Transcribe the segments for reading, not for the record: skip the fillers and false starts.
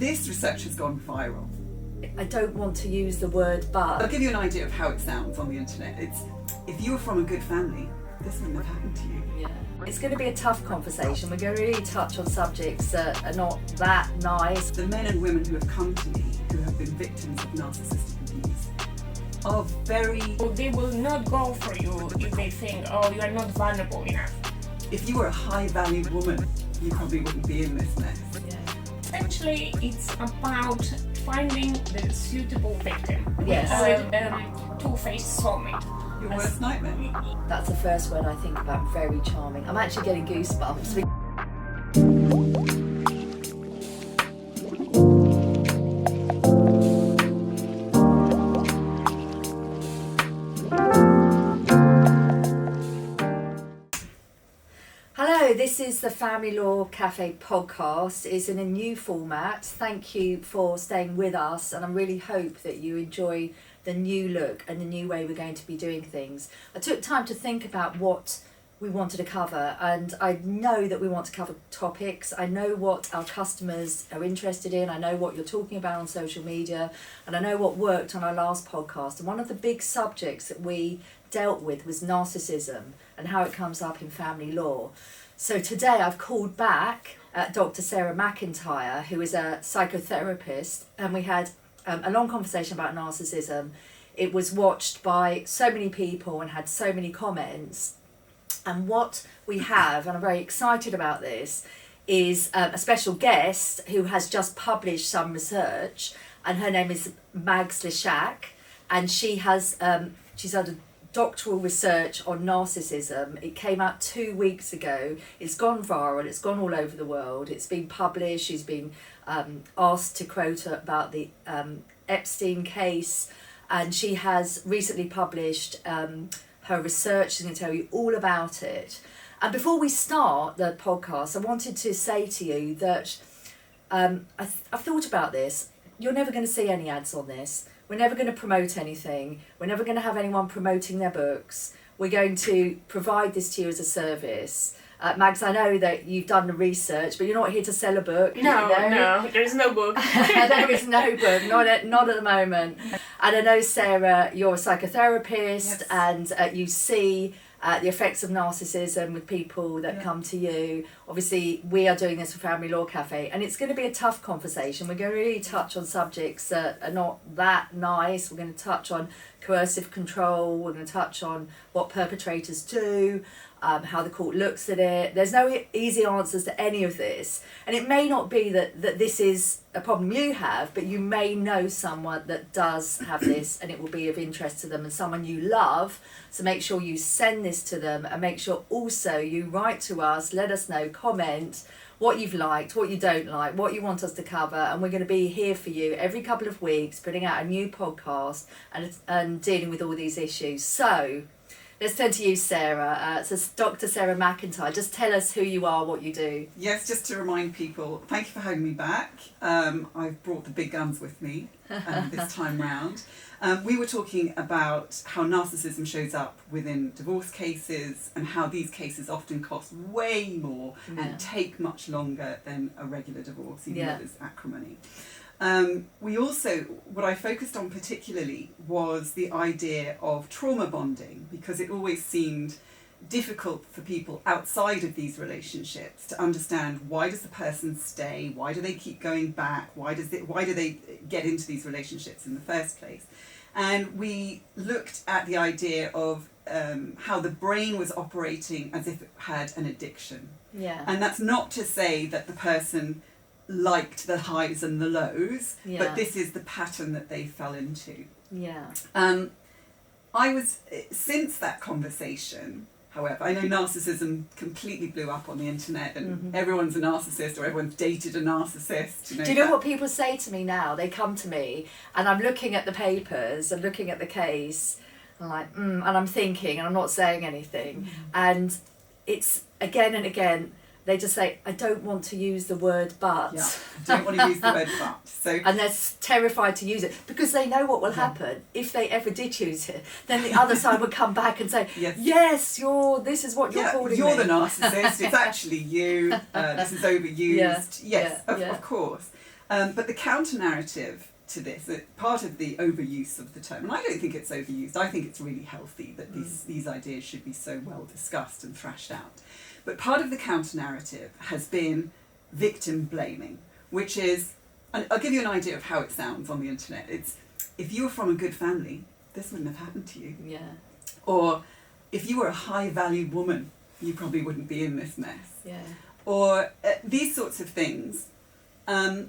This research has gone viral. I don't want to use the word but. I'll give you an idea of how it sounds on the internet. If you were from a good family, this wouldn't have happened to you. Yeah. It's going to be a tough conversation. We're going to really touch on subjects that are not that nice. The men and women who have come to me who have been victims of narcissistic abuse are very... They will not go for you if they think, oh, you are not vulnerable enough. If you were a high-valued woman, you probably wouldn't be in this mess. Yeah. Essentially, it's about finding the suitable victim. Yes. We call it two-faced soulmate. Your worst nightmare. That's the first word I think about. Very charming. I'm actually getting goosebumps. Hello, this is the Family Law Cafe podcast. It's in a new format. Thank you for staying with us, and I really hope that you enjoy the new look and the new way we're going to be doing things. I took time to think about what we wanted to cover, and I know that we want to cover topics. I know what our customers are interested in. I know what you're talking about on social media, and I know what worked on our last podcast. And one of the big subjects that we dealt with was narcissism and how it comes up in family law. So today I've called back Dr. Sarah McIntyre, who is a psychotherapist, and we had a long conversation about narcissism. It was watched by so many people and had so many comments. And what we have, and I'm very excited about this, is a special guest who has just published some research, and her name is Mags Lesiak, and she has she's done a doctoral research on narcissism. It came out 2 weeks ago. It's gone viral. It's gone all over the world. It's been published. She's been asked to quote about the Epstein case, and she has recently published her research. She's going to tell you all about it. And before we start the podcast, I wanted to say to you that I've thought about this. You're never going to see any ads on this. We're never going to promote anything. We're never going to have anyone promoting their books. We're going to provide this to you as a service. Mags, I know that you've done the research, but you're not here to sell a book. No, there is no book. There is no book, not at the moment. And I know, Sarah, you're a psychotherapist, Yes. And you see the effects of narcissism with people that come to you. Obviously, we are doing this for Family Law Cafe, and it's going to be a tough conversation. We're going to really touch on subjects that are not that nice. We're going to touch on coercive control. We're going to touch on what perpetrators do, how the court looks at it. There's no easy answers to any of this. And it may not be that this is a problem you have, but you may know someone that does have this, and it will be of interest to them, and someone you love. So make sure you send this to them, and make sure also you write to us, let us know, comment what you've liked, what you don't like, what you want us to cover, and we're going to be here for you every couple of weeks, putting out a new podcast and dealing with all these issues. So let's turn to you, Sarah. So Dr. Sarah McIntyre, just tell us who you are, what you do. Yes, just to remind people, thank you for having me back. I've brought the big guns with me this time round. We were talking about how narcissism shows up within divorce cases, and how these cases often cost way more and take much longer than a regular divorce, even though there's acrimony. We also, what I focused on particularly was the idea of trauma bonding, because it always seemed difficult for people outside of these relationships to understand, why does the person stay, why do they keep going back, why do they get into these relationships in the first place. And we looked at the idea of how the brain was operating as if it had an addiction. Yeah. And that's not to say that the person liked the highs and the lows, but this is the pattern that they fell into. Yeah. Since that conversation, however, I know narcissism completely blew up on the internet, and everyone's a narcissist, or everyone's dated a narcissist. Do you know what people say to me now? They come to me, and I'm looking at the papers and looking at the case, and I'm like, and I'm thinking, and I'm not saying anything. And it's again and again, they just say, I don't want to use the word but. Yeah, I don't want to use the word but. So, and they're terrified to use it, because they know what will happen. If they ever did use it, then the other side would come back and say, yes, this is what you're calling you're me. the narcissist, it's actually you, this is overused. Of course. But the counter-narrative to this, part of the overuse of the term, and I don't think it's overused, I think it's really healthy that these ideas should be so well discussed and thrashed out. But part of the counter-narrative has been victim blaming, which is, and I'll give you an idea of how it sounds on the internet. It's, if you were from a good family, this wouldn't have happened to you. Yeah. Or if you were a high-value woman, you probably wouldn't be in this mess. Yeah. Or these sorts of things. And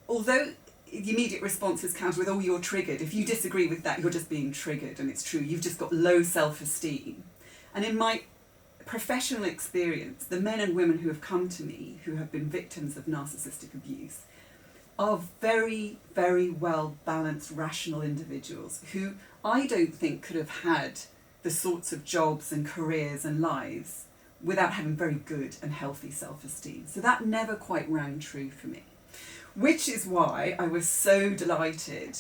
although the immediate response is countered with, oh, you're triggered. If you disagree with that, you're just being triggered, and it's true. You've just got low self-esteem. And in my professional experience, the men and women who have come to me who have been victims of narcissistic abuse are very, very well-balanced, rational individuals who I don't think could have had the sorts of jobs and careers and lives without having very good and healthy self-esteem. So that never quite rang true for me. Which is why I was so delighted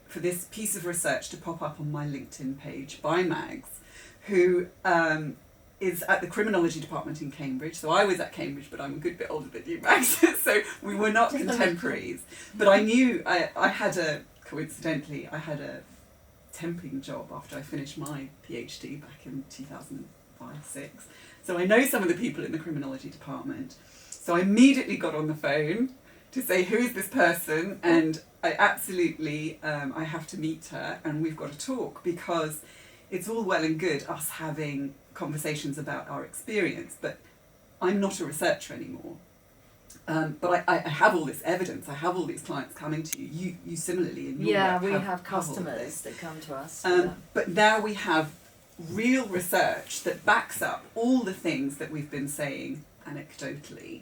for this piece of research to pop up on my LinkedIn page by Mags, who is at the criminology department in Cambridge. So I was at Cambridge, but I'm a good bit older than you, Mags. So we were not contemporaries. But I knew coincidentally, I had a temping job after I finished my PhD back in 2005-06. So I know some of the people in the criminology department. So I immediately got on the phone to say, who is this person? And I absolutely, I have to meet her and we've got to talk, because it's all well and good us having conversations about our experience, but I'm not a researcher anymore. But I have all this evidence, I have all these clients coming to you. You similarly in your work we have customers that come to us. But now we have real research that backs up all the things that we've been saying anecdotally.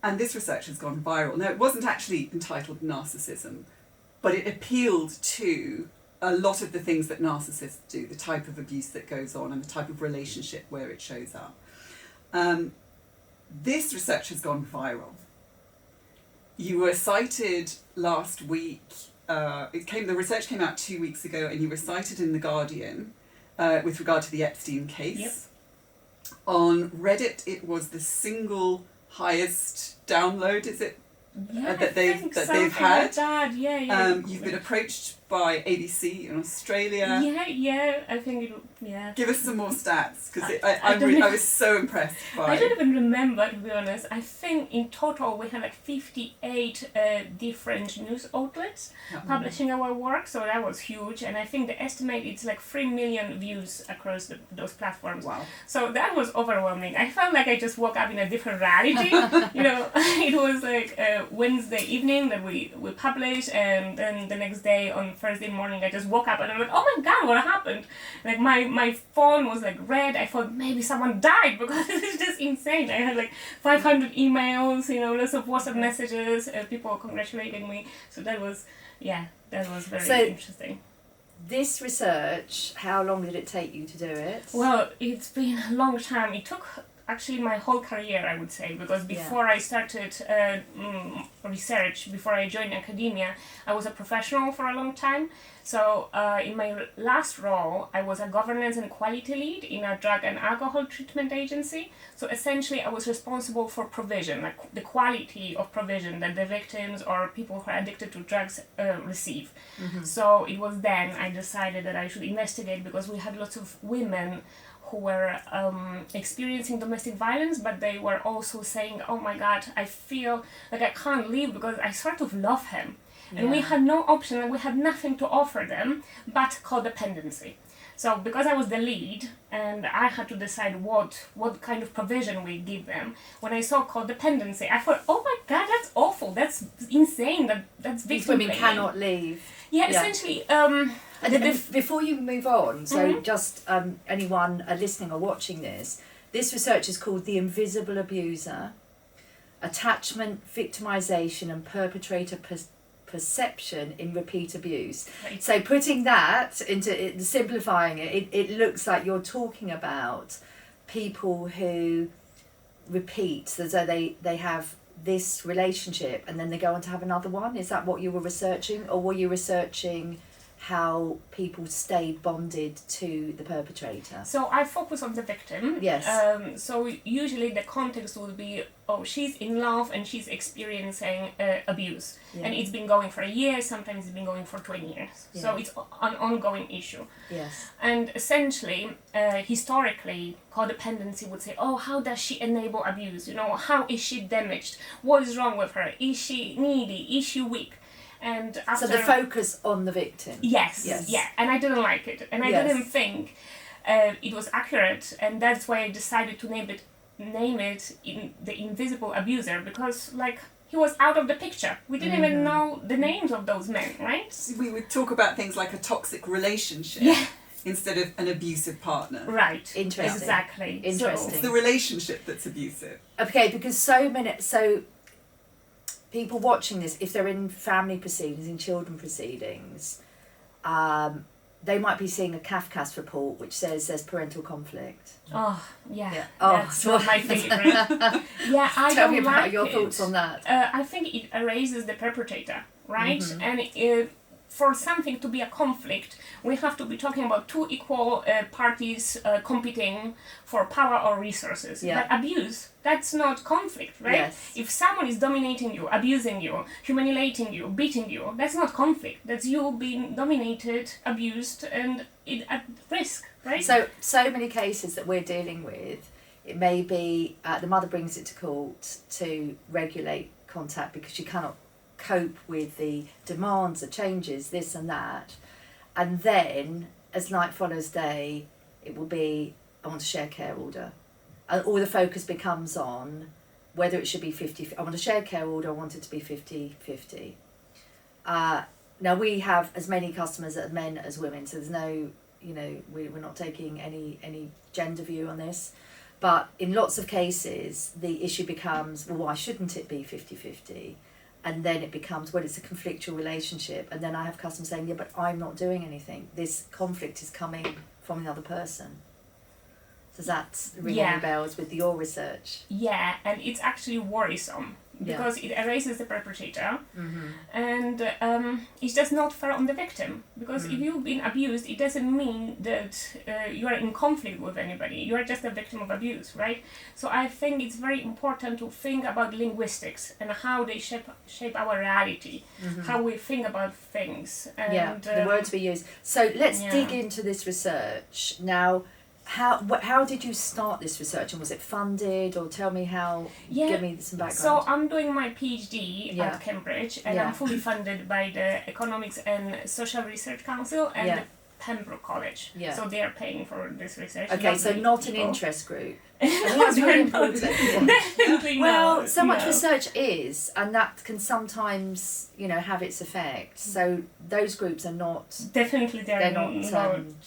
And this research has gone viral. Now, it wasn't actually entitled Narcissism, but it appealed to a lot of the things that narcissists do, the type of abuse that goes on and the type of relationship where it shows up. This research has gone viral. You were cited last week, the research came out 2 weeks ago, and you were cited in The Guardian with regard to the Epstein case. Yep. On Reddit, it was the single highest download, is it? That they've had. Like that. Yeah. You've been approached by ABC in Australia. Yeah. I think it. Yeah. Give us some more stats, because I was so impressed by. I don't even remember, to be honest. I think in total we had like 58 different news outlets publishing our work, so that was huge. And I think the estimate it's like 3 million views across those platforms. Wow. So that was overwhelming. I felt like I just woke up in a different reality. It was like Wednesday evening that we published, and then the next day on Thursday morning I just woke up and I'm like, oh my god, what happened? Like my phone was like red. I thought maybe someone died, because it's just insane. I had like 500 emails, lots of WhatsApp messages, people congratulating me. So that was very interesting. This research, how long did it take you to do it? Well, it's been a long time. It took actually my whole career, I would say, because before I started research, before I joined academia, I was a professional for a long time. So in my last role, I was a governance and quality lead in a drug and alcohol treatment agency. So essentially, I was responsible for provision, like the quality of provision that the victims or people who are addicted to drugs receive. Mm-hmm. So it was then I decided that I should investigate, because we had lots of women who were experiencing domestic violence, but they were also saying, oh my god, I feel like I can't leave because I sort of love him. Yeah. And we had no option, and we had nothing to offer them but codependency. So because I was the lead and I had to decide what kind of provision we give them, when I saw codependency, I thought, oh my god, that's awful, that's insane, that's victim These women blaming. Cannot leave. Yeah, essentially. And then before you move on, so just anyone listening or watching this research is called The Invisible Abuser, Attachment, Victimization and Perpetrator Perception in Repeat Abuse. Right. So putting that into simplifying it looks like you're talking about people who repeat, so they have this relationship and then they go on to have another one. Is that what you were researching, or were you researching how people stayed bonded to the perpetrator? So I focus on the victim. Yes. So usually the context will be, oh, she's in love and she's experiencing abuse. Yeah. And it's been going for a year, sometimes it's been going for 20 years. Yeah. So it's an ongoing issue. Yes. And essentially, historically, codependency would say, oh, how does she enable abuse? You know, how is she damaged? What is wrong with her? Is she needy? Is she weak? And after, So the focus on the victim. Yes, Yes. yeah, and I didn't like it, and I Yes. didn't think it was accurate, and that's why I decided to name it in the invisible abuser, because like he was out of the picture. We didn't even know the names of those men, right? We would talk about things like a toxic relationship Yeah. instead of an abusive partner. Right. Interesting. Exactly. Interesting. It's the relationship that's abusive. Okay, because people watching this, if they're in family proceedings, in children proceedings, they might be seeing a Kafka's report which says there's parental conflict. Oh, yeah. Yeah. Oh, That's not my favourite. Yeah, I Tell don't me about like your it. thoughts on that. I think it erases the perpetrator, right? Mhm. And for something to be a conflict, we have to be talking about two equal parties competing for power or resources. Yeah. But abuse, that's not conflict, right? Yes. If someone is dominating you, abusing you, humiliating you, beating you, that's not conflict. That's you being dominated, abused, and at risk, right? So many cases that we're dealing with, it may be the mother brings it to court to regulate contact because she cannot cope with the demands, the changes, this and that, and then as night follows day, it will be, I want a shared care order, and all the focus becomes on whether it should be 50. I want a shared care order, I want it to be 50-50. Now we have as many customers as men as women, so there's no, we're not taking any gender view on this, but in lots of cases the issue becomes, well, why shouldn't it be 50-50? And then it becomes, well, it's a conflictual relationship. And then I have customers saying, yeah, but I'm not doing anything. This conflict is coming from another person. Does that ring any bells with your research? Yeah, and it's actually worrisome because it erases the perpetrator, and it's just not fair on the victim. Because if you've been abused, it doesn't mean that you are in conflict with anybody. You are just a victim of abuse, right? So I think it's very important to think about linguistics and how they shape our reality, how we think about things. And, the words we use. So let's dig into this research now. How did you start this research, and was it funded, or tell me how? Give me some background. So I'm doing my PhD at Cambridge, and I'm fully funded by the Economics and Social Research Council and the Pembroke College. Yeah. So they are paying for this research. Okay, so not an interest group. I think that's very important. Definitely well, so much research is, and that can sometimes, have its effect. So those groups are not. Definitely, they're not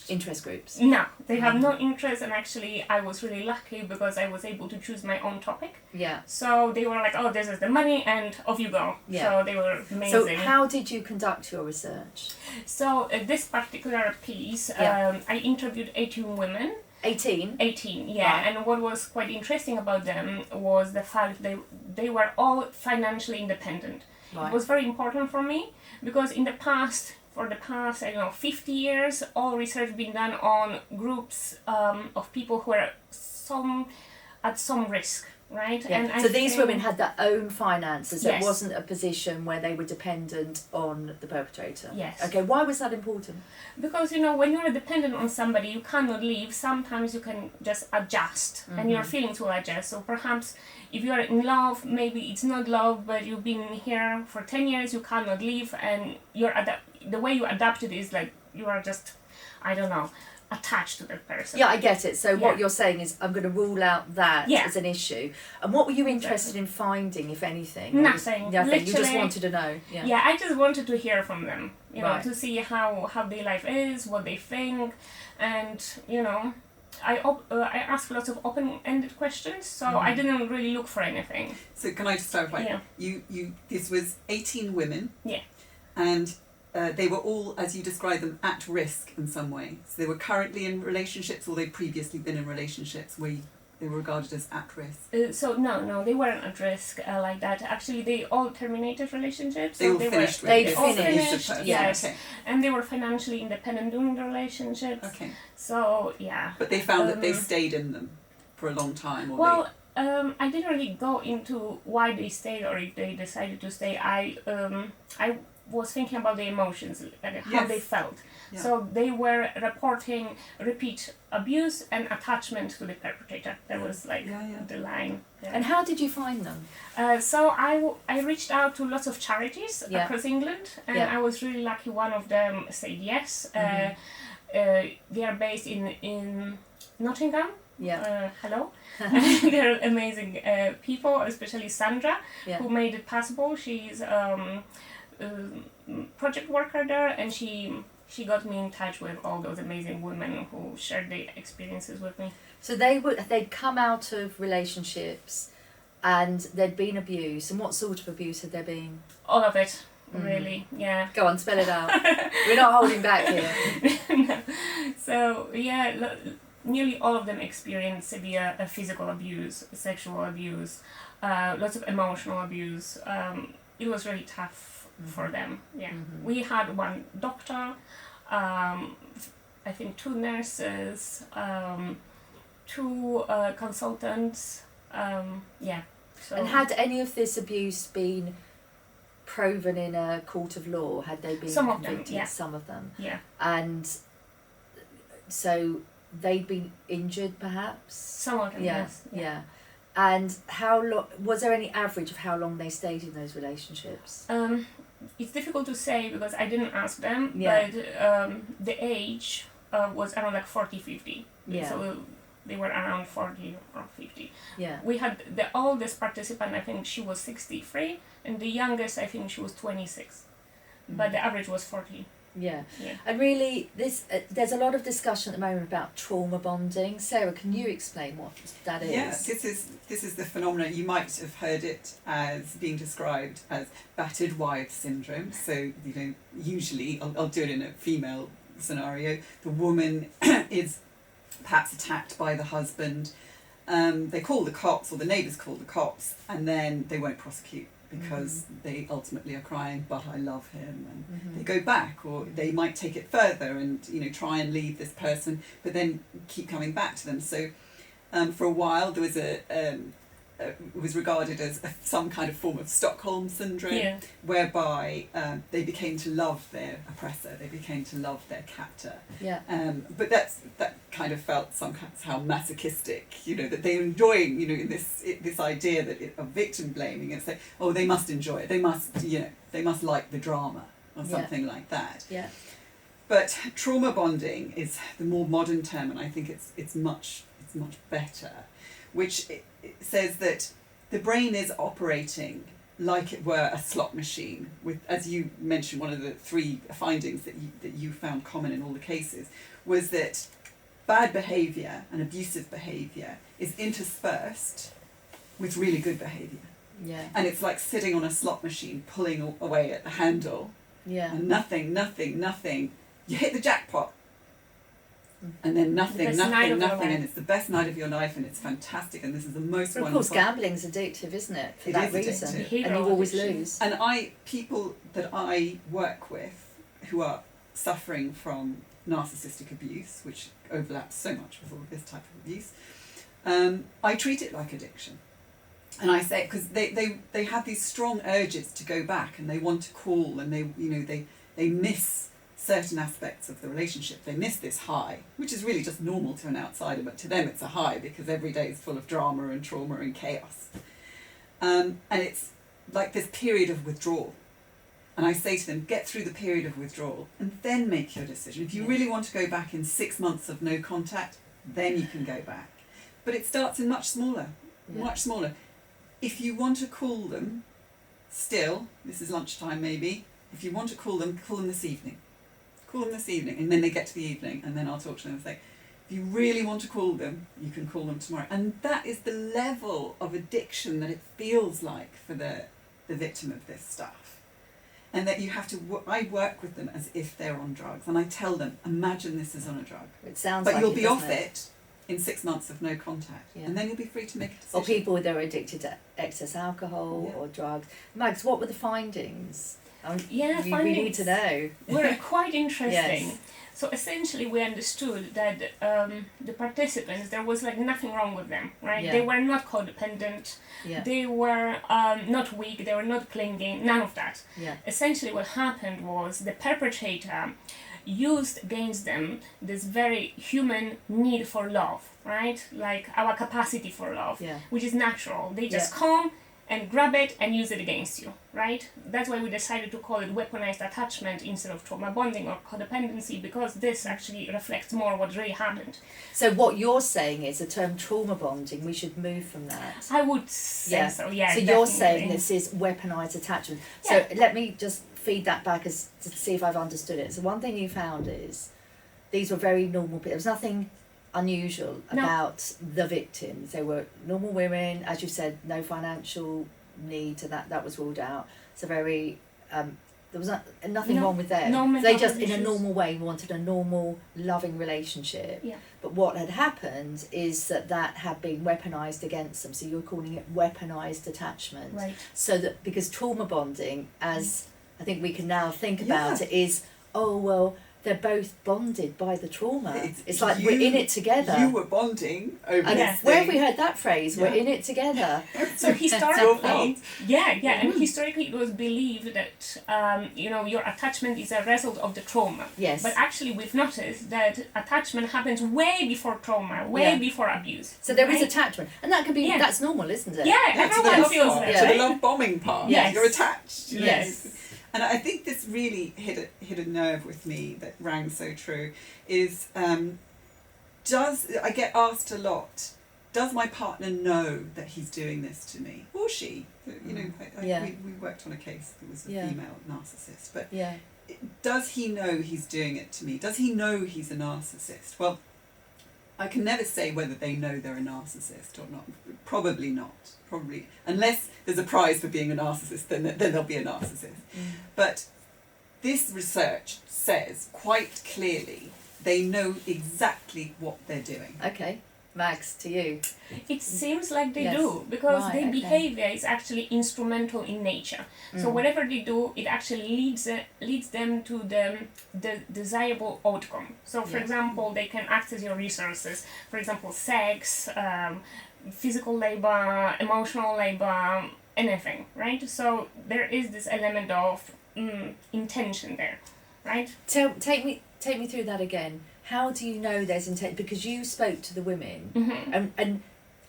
interest groups. No, they have no interest, and actually, I was really lucky because I was able to choose my own topic. Yeah. So they were like, "Oh, this is the money, and off you go." Yeah. So they were amazing. So how did you conduct your research? So this particular piece, I interviewed 18 women. 18, yeah. Right. And what was quite interesting about them was the fact they were all financially independent. Right. It was very important for me because for the past, 50 years, all research been done on groups of people who are at some risk. Right? Yeah. And so these women had their own finances. Yes. It wasn't a position where they were dependent on the perpetrator. Yes. Okay, why was that important? Because, when you're dependent on somebody, you cannot leave. Sometimes you can just adjust and your feelings will adjust. So perhaps if you are in love, maybe it's not love, but you've been here for 10 years, you cannot leave, and the way you adapted is like you are just, attached to that person. Yeah, I get it. So what you're saying is I'm going to rule out that as an issue. And what were you interested in finding, if anything? Nothing. Nothing. You just wanted to know. Yeah, I just wanted to hear from them, to see how their life is, what they think, and, I asked lots of open-ended questions, so I didn't really look for anything. So can I just clarify? Yeah. You this was 18 women. Yeah. And they were all, as you described them, at risk in some way. So they were currently in relationships, or they'd previously been in relationships where they were regarded as at risk? So no, they weren't at risk like that. Actually, they all terminated relationships. They so all they finished were, with They'd it. all finished, finished, yeah. yes. Okay. And they were financially independent during the relationships. Okay. So yeah. But they found that they stayed in them for a long time, or Well, I didn't really go into why they stayed or if they decided to stay. I was thinking about the emotions, how Yes. they felt. Yeah. So they were reporting repeat abuse and attachment to the perpetrator. That was like the line. There. And how did you find them? So I reached out to lots of charities Yeah. across England, and Yeah. I was really lucky. One of them said yes. They are based in Nottingham. Yeah. Hello. They're amazing people, especially Sandra, Yeah. who made it possible. She's project worker there, and she got me in touch with all those amazing women who shared their experiences with me. So they'd come out of relationships and there'd been abuse. And what sort of abuse had there been? All of it, really, yeah. Go on, spell it out. We're not holding back here. No. So yeah, nearly all of them experienced severe physical abuse, sexual abuse, lots of emotional abuse. It was really tough for them. Yeah, we had one doctor, I think 2 nurses, 2 consultants. Yeah. So And had any of this abuse been proven in a court of law? Had they been Some of them, convicted? yeah. Some of them. yeah, And so they'd been injured, perhaps. some of them. Yeah, Yes. yeah. And how long was there any average of how long they stayed in those relationships? It's difficult to say because I didn't ask them, Yeah. but the age was around like 40, 50. Yeah. So they were around 40 or 50. Yeah. We had the oldest participant, I think she was 63, and the youngest, I think she was 26. But the average was 40. Yeah. Yeah. And really, there's a lot of discussion at the moment about trauma bonding. Sarah, can you explain what that is? Yeah, this is the phenomenon. You might have heard it as being described as battered wife syndrome. So, usually, I'll do it in a female scenario. The woman is perhaps attacked by the husband. They call the cops, or the neighbours call the cops, and then they won't prosecute because they ultimately are crying, but I love him, and they go back, or they might take it further and try and leave this person, but then keep coming back to them. So for a while there was it was regarded as some kind of form of Stockholm syndrome, whereby they became to love their oppressor, they became to love their captor. Yeah. But that kind of felt somehow masochistic, that they're enjoying, this idea of victim blaming, and say, oh, they must enjoy it, they must like the drama, or something like that. Yeah. But trauma bonding is the more modern term, and I think it's much better, which it says that the brain is operating like it were a slot machine. With, as you mentioned, one of the 3 findings that you found common in all the cases was that bad behaviour and abusive behaviour is interspersed with really good behaviour. Yeah. And it's like sitting on a slot machine, pulling away at the handle, Yeah. and nothing. You hit the jackpot. And then nothing, and it's the best night of your life, and it's fantastic, and this is the most But of wonderful. course, gambling's addictive, isn't it? For that is reason, addictive. and you always Addiction. lose. And people that I work with who are suffering from narcissistic abuse, which overlaps so much with all of this type of abuse, I treat it like addiction. And I say, because they have these strong urges to go back, and they want to call, and they miss certain aspects of the relationship. They miss this high, which is really just normal to an outsider, but to them it's a high because every day is full of drama and trauma and chaos. And it's like this period of withdrawal. And I say to them, get through the period of withdrawal and then make your decision. If you really want to go back in 6 months of no contact, then you can go back. But it starts in much smaller. If you want to call them, still, this is lunchtime maybe, if you want to call them this evening. Call them this evening, and then they get to the evening, and then I'll talk to them and say, if you really want to call them, you can call them tomorrow. And that is the level of addiction that it feels like for the victim of this stuff. And that you have to, I work with them as if they're on drugs, and I tell them, imagine this is on a drug. It sounds But like you'll it, be doesn't off it? it in 6 months of no contact. Yeah. And then you'll be free to make a decision. Or people that are addicted to excess alcohol or drugs. Mags, what were the findings? We need to know. Were quite interesting. Yes. So essentially we understood that the participants, there was like nothing wrong with them, right? Yeah. They were not codependent, Yeah. they were not weak, they were not clinging, none of that. Yeah. Essentially what happened was the perpetrator used against them this very human need for love, right? Like our capacity for love, Yeah. which is natural. They just come and grab it and use it against you, right? That's why we decided to call it weaponized attachment instead of trauma bonding or codependency, because this actually reflects more what really happened. So what you're saying is the term trauma bonding, we should move from that. I would say so, yeah. So you're saying this is weaponized attachment. So let me just feed that back to see if I've understood it. So one thing you found is these were very normal people. There was nothing unusual about the victims. They were normal women, as you said, no financial need to that was ruled out. So very there was nothing wrong with them. They just in a normal way wanted a normal loving relationship. Yeah. But what had happened is that had been weaponized against them. So you're calling it weaponized attachment. Right. So that because trauma bonding, as I think we can now think about it, is they're both bonded by the trauma. It's like we're in it together. You were bonding over this Where thing. have we heard that phrase? We're in it together. So historically, and historically it was believed that your attachment is a result of the trauma. Yes. But actually we've noticed that attachment happens way before trauma, way before abuse. So there is attachment, and that can be that's normal, isn't it? Yeah, everyone feels that. To the love bombing part. Yes. You're attached. You know? Yes. And I think this really hit a nerve with me that rang so true. Is I get asked a lot, does my partner know that he's doing this to me, or she? You know, we worked on a case that was a female narcissist, but does he know he's doing it to me? Does he know he's a narcissist? Well, I can never say whether they know they're a narcissist or not. Probably not. Probably, unless there's a prize for being a narcissist, then they'll be a narcissist. But this research says quite clearly they know exactly what they're doing. Okay, Mags, to you. It seems like they do, because their behavior is actually instrumental in nature. So whatever they do, it actually leads them to the desirable outcome. So for example, they can access your resources, for example, sex, physical labor, emotional labor, anything, right? So there is this element of intention there, right? Take me through that again. How do you know there's intent? Because you spoke to the women, and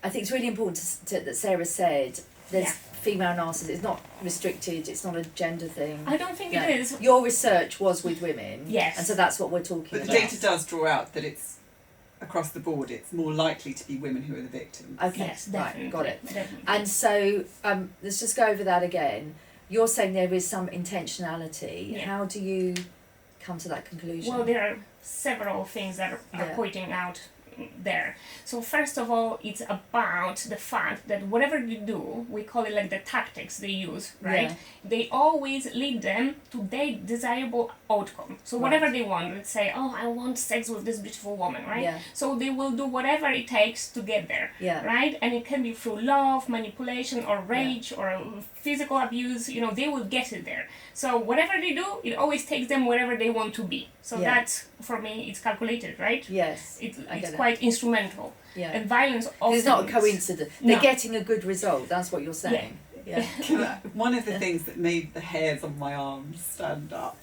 I think it's really important that Sarah said there's female narcissists. It's not restricted. It's not a gender thing. I don't think it is. Your research was with women, yes, and so that's what we're talking But about. the data does draw out that it's across the board. It's more likely to be women who are the victims. Okay, yes, definitely, right, got it. Definitely. And so let's just go over that again. You're saying there is some intentionality. Yeah. How do you come to that conclusion? Well, there are several things that are pointing out there. So first of all, it's about the fact that whatever they do, we call it like the tactics they use, right? They always lead them to their desirable outcome. So whatever they want, let's say, I want sex with this beautiful woman, right? Yeah. So they will do whatever it takes to get there, right? And it can be through love, manipulation, or rage, or physical abuse. You know, they will get it there. So whatever they do, it always takes them wherever they want to be. So that's, for me, it's calculated, right? Yes. It's quite instrumental. Yeah. And violence often... It's not a coincidence. They're getting a good result. That's what you're saying. Yeah. One of the things that made the hairs on my arms stand up,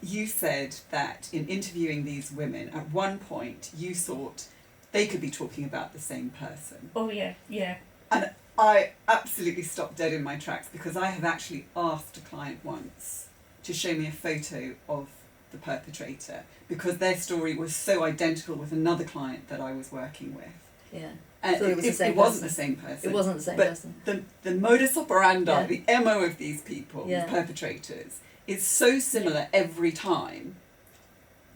you said that in interviewing these women, at one point you thought they could be talking about the same person. Oh, yeah, yeah. And I absolutely stopped dead in my tracks, because I have actually asked a client once to show me a photo of the perpetrator, because their story was so identical with another client that I was working with. Yeah. And it wasn't the same person. It wasn't the same person. But the modus operandi, the MO of these people, these perpetrators, is so similar every time.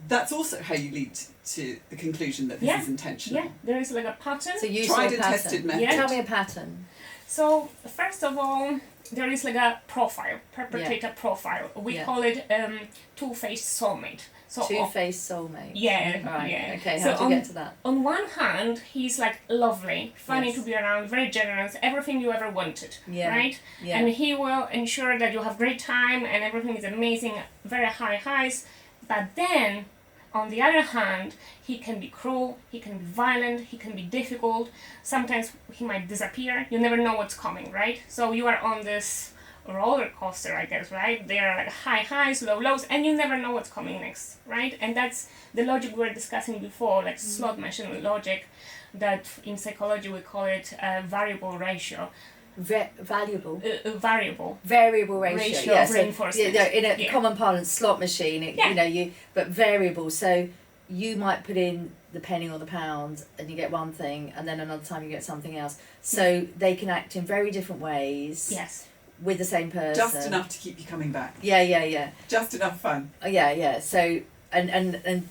That's also how you lead to the conclusion that this is intentional. Yeah, there is like a pattern. So you tried saw a and pattern. tested method. Yeah. Tell me a pattern. So first of all, there is like a profile, perpetrator profile. We call it two-faced soulmate. So Two-faced soulmate. Yeah, Right. yeah. Okay. So How do you get to that? On one hand, he's like lovely, funny Yes. to be around, very generous, everything you ever wanted, Yeah. right? Yeah. And he will ensure that you have great time and everything is amazing, very high highs. But then, on the other hand, he can be cruel, he can be violent, he can be difficult. Sometimes he might disappear. You never know what's coming, right? So you are on this roller coaster, I guess, right? There are like high highs, low lows, and you never know what's coming next, right? And that's the logic we were discussing before, like slot machine logic, that in psychology we call it variable ratio. Valuable. Variable. Variable ratio. Of So, reinforcement. in a common parlance, slot machine. But variable. So you might put in the penny or the pound, and you get one thing, and then another time you get something else. So they can act in very different ways. Yes. With the same person. Just enough to keep you coming back. Yeah. Just enough fun. Yeah. So and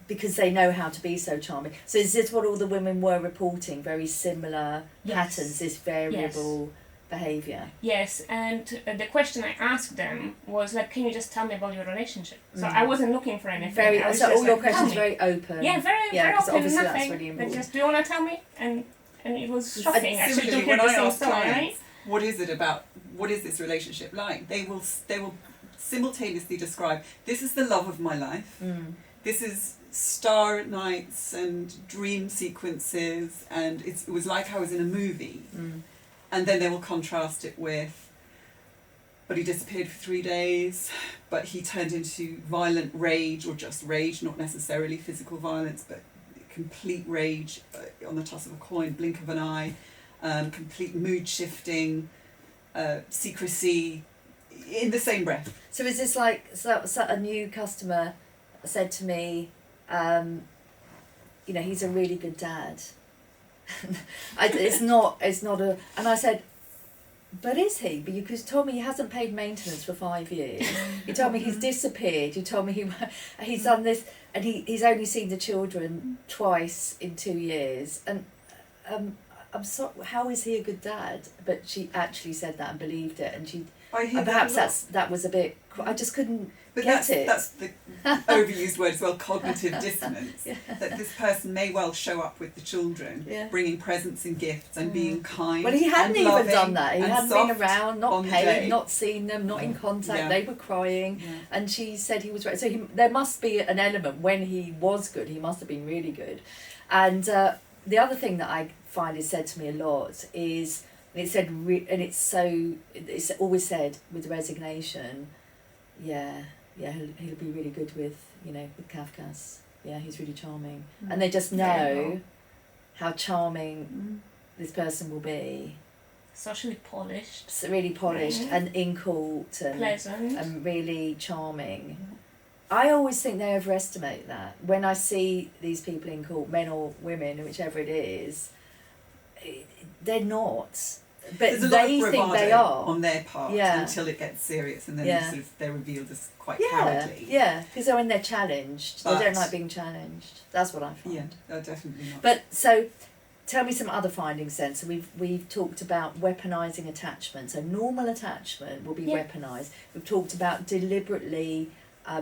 because they know how to be so charming. So is this what all the women were reporting? Very similar patterns, this variable behaviour. Yes, and the question I asked them was like, can you just tell me about your relationship? So I wasn't looking for anything. I was so just all your like, questions tell me. very open. Yeah, very because open, obviously nothing. that's really But important. just, do you want to tell me? And it was shocking actually to Similarly, hear when the I same ask story, clients, right? what is it about? What is this relationship like? They will simultaneously describe, this is the love of my life. This is star nights and dream sequences, and it was like I was in a movie. And then they will contrast it with, but he disappeared for 3 days, but he turned into violent rage, or just rage, not necessarily physical violence, but complete rage on the toss of a coin, blink of an eye, complete mood shifting, secrecy, in the same breath. So is this like so a new customer said to me, he's a really good dad. It's not a, and I said, but is he? Because you told me he hasn't paid maintenance for 5 years. You told me he's disappeared. You told me he's done this, and he's only seen the children twice in 2 years. And I'm sorry, how is he a good dad? But she actually said that and believed it, and she. Perhaps that was a bit. I just couldn't get it. That's the overused word as well, cognitive dissonance. That this person may well show up with the children, bringing presents and gifts and being kind. Well, he hadn't and even done that. He hadn't been around, not on paid, not seen them, not in contact. They were crying, and she said he was right. So there must be an element when he was good. He must have been really good. And the other thing that I find is said to me a lot is. It's said, it's always said with resignation, he'll be really good with Kafkas. Yeah, he's really charming. And they just know how charming this person will be. Socially polished. So really polished and in court and pleasant and really charming. I always think they overestimate that. When I see these people in court, men or women, whichever it is, they're not. But they think they are on their part until it gets serious, and then they're revealed as quite cowardly. Yeah, because when they're challenged, they don't like being challenged. That's what I find. Yeah, no, definitely not. But so, tell me some other findings then. So we've talked about weaponizing attachment. So normal attachment will be weaponized. We've talked about deliberately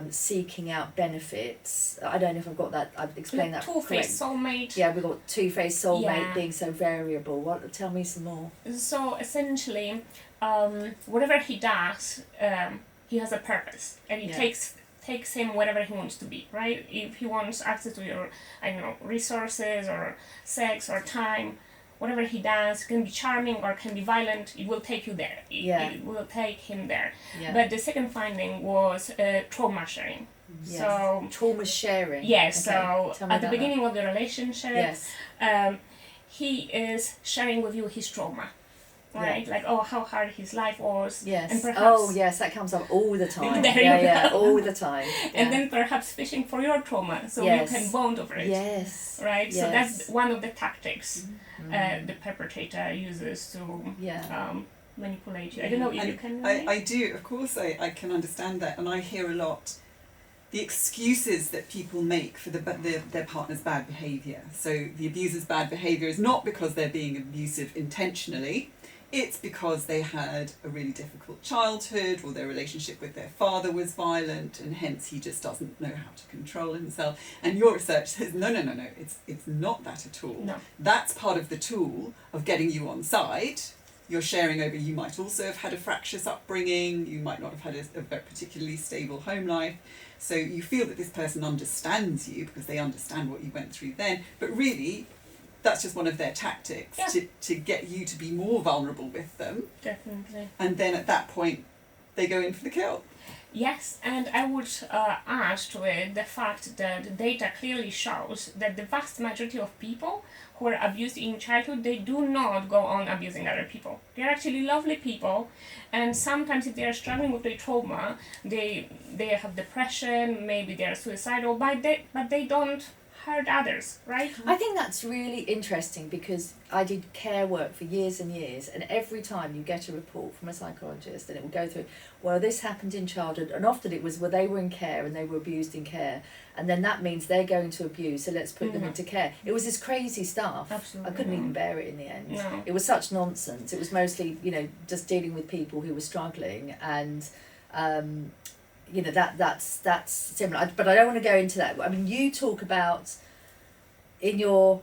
seeking out benefits. I don't know if I've got that. I've explained that correct. Two-faced soulmate. Yeah, we've got two-faced soulmate being so variable. Tell me some more. So essentially, whatever he does, he has a purpose, and it takes him wherever he wants to be, right? If he wants access to your, resources or sex or time, whatever he does can be charming or can be violent, it will take you there. It will take him there. Yeah. But the second finding was trauma sharing. Yes. So trauma sharing. Yes. Okay. So at the beginning of the relationship, he is sharing with you his trauma. Right, like how hard his life was, and perhaps that comes up all the time. There you go. All the time. And then perhaps fishing for your trauma, so you can bond over it. Yes. Right. Yes. So that's one of the tactics the perpetrator uses to manipulate you. I don't know if you can. I do, of course. I can understand that, and I hear a lot the excuses that people make for their partner's bad behaviour. So the abuser's bad behaviour is not because they're being abusive intentionally, it's because they had a really difficult childhood, or their relationship with their father was violent, and hence he just doesn't know how to control himself. And your research says, no, it's not that at all. No. That's part of the tool of getting you on side. You're sharing over, you might also have had a fractious upbringing, you might not have had a particularly stable home life. So you feel that this person understands you because they understand what you went through then, but really that's just one of their tactics to get you to be more vulnerable with them. Definitely. And then at that point, they go in for the kill. Yes, and I would add to it the fact that data clearly shows that the vast majority of people who are abused in childhood, they do not go on abusing other people. They're actually lovely people, and sometimes if they are struggling with their trauma, they have depression, maybe they are suicidal, but they don't hurt others, right? I think that's really interesting because I did care work for years and years, and every time you get a report from a psychologist and it will go through, well, this happened in childhood, and often it was, well, they were in care and they were abused in care, and then that means they're going to abuse, so let's put them into care. It was this crazy stuff. Absolutely. I couldn't even bear it in the end. No. It was such nonsense. It was mostly, just dealing with people who were struggling, and that's similar. But I don't want to go into that. I mean, you talk about in your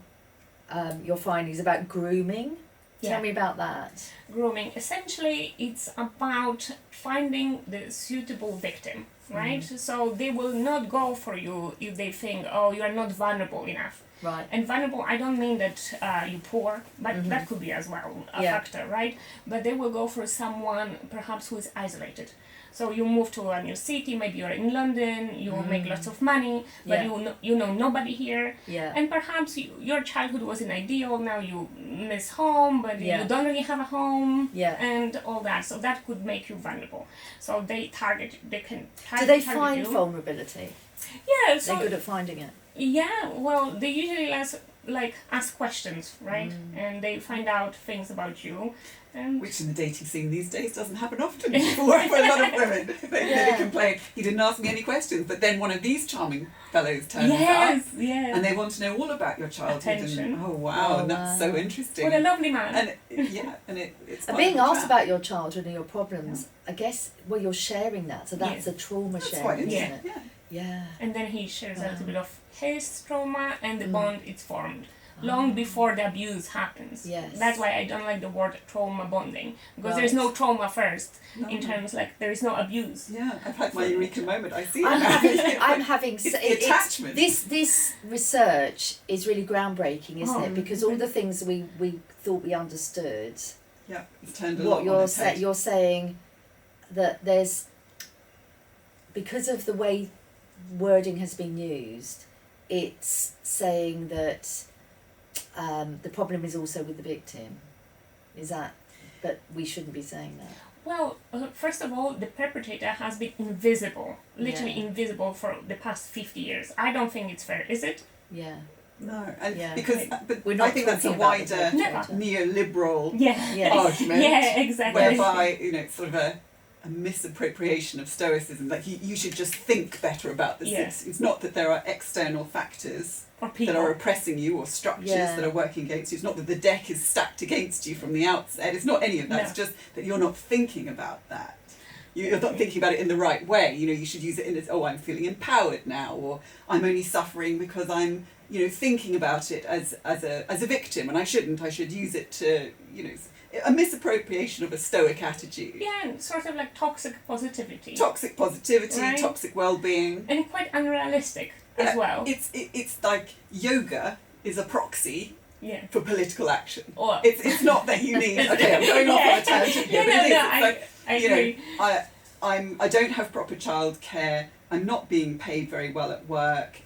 findings about grooming. Yeah. Tell me about that. Grooming. Essentially, it's about finding the suitable victim, right? So they will not go for you if they think, oh, you are not vulnerable enough. Right. And vulnerable, I don't mean that you're poor, but that could be as well a factor, right? But they will go for someone perhaps who is isolated. So you move to a new city, maybe you're in London, you make lots of money, but you know nobody here. Yeah. And perhaps your childhood wasn't ideal, now you miss home, but you don't really have a home, and all that. So that could make you vulnerable. So they can target Do they target find you. vulnerability? Yeah, so They're good at finding it. yeah, well, they usually ask questions, right? And they find out things about you. And Which in the dating scene these days doesn't happen often for a lot of women. They complain, he didn't ask me any questions, but then one of these charming fellows turns up and they want to know all about your childhood. Attention. And, oh wow, and that's so interesting. what a lovely man. And it's And quite being a asked chat. about your childhood and your problems, I guess, well, you're sharing that, so that's a trauma That's quite sharing, isn't interesting. it? Yeah. And then he shares a little bit of his trauma, and the bond is formed long before the abuse happens. Yes. That's why I don't like the word trauma bonding, because there's no trauma first, in terms there is no abuse. Yeah, I've had my eureka moment. I see it I'm now. having It's the attachment. This research is really groundbreaking, isn't it? Because all the things we thought we understood. Yeah, it's turned a What lot on its head. you're saying that there's, because of the way wording has been used, it's saying that the problem is also with the victim. Is that? But we shouldn't be saying that. Well, first of all, the perpetrator has been invisible, literally invisible for the past 50 years. I don't think it's fair, is it? Yeah. No, and Yeah. because We're but not I think that's a talking about the wider perpetrator. neoliberal Yeah. argument. Yeah, exactly. Whereby it's sort of a misappropriation of stoicism. Like you should just think better about this. Yeah. It's not that there are external factors Or people. that are oppressing you or structures that are working against you. It's not that the deck is stacked against you from the outset. It's not any of that. No. It's just that you're not thinking about that. You're not thinking about it in the right way. You should use it in as, oh, I'm feeling empowered now, or I'm only suffering because I'm, thinking about it as a victim, and I shouldn't. I should use it to, a misappropriation of a stoic attitude. Yeah, and sort of like toxic positivity. Toxic positivity, Right. toxic well-being. And quite unrealistic as well. It's like yoga is a proxy Yeah. for political action. Or It's not that you need. Okay, I'm going off on a tangent here, but it is. It's like, I agree. I don't have proper childcare. I'm not being paid very well at work.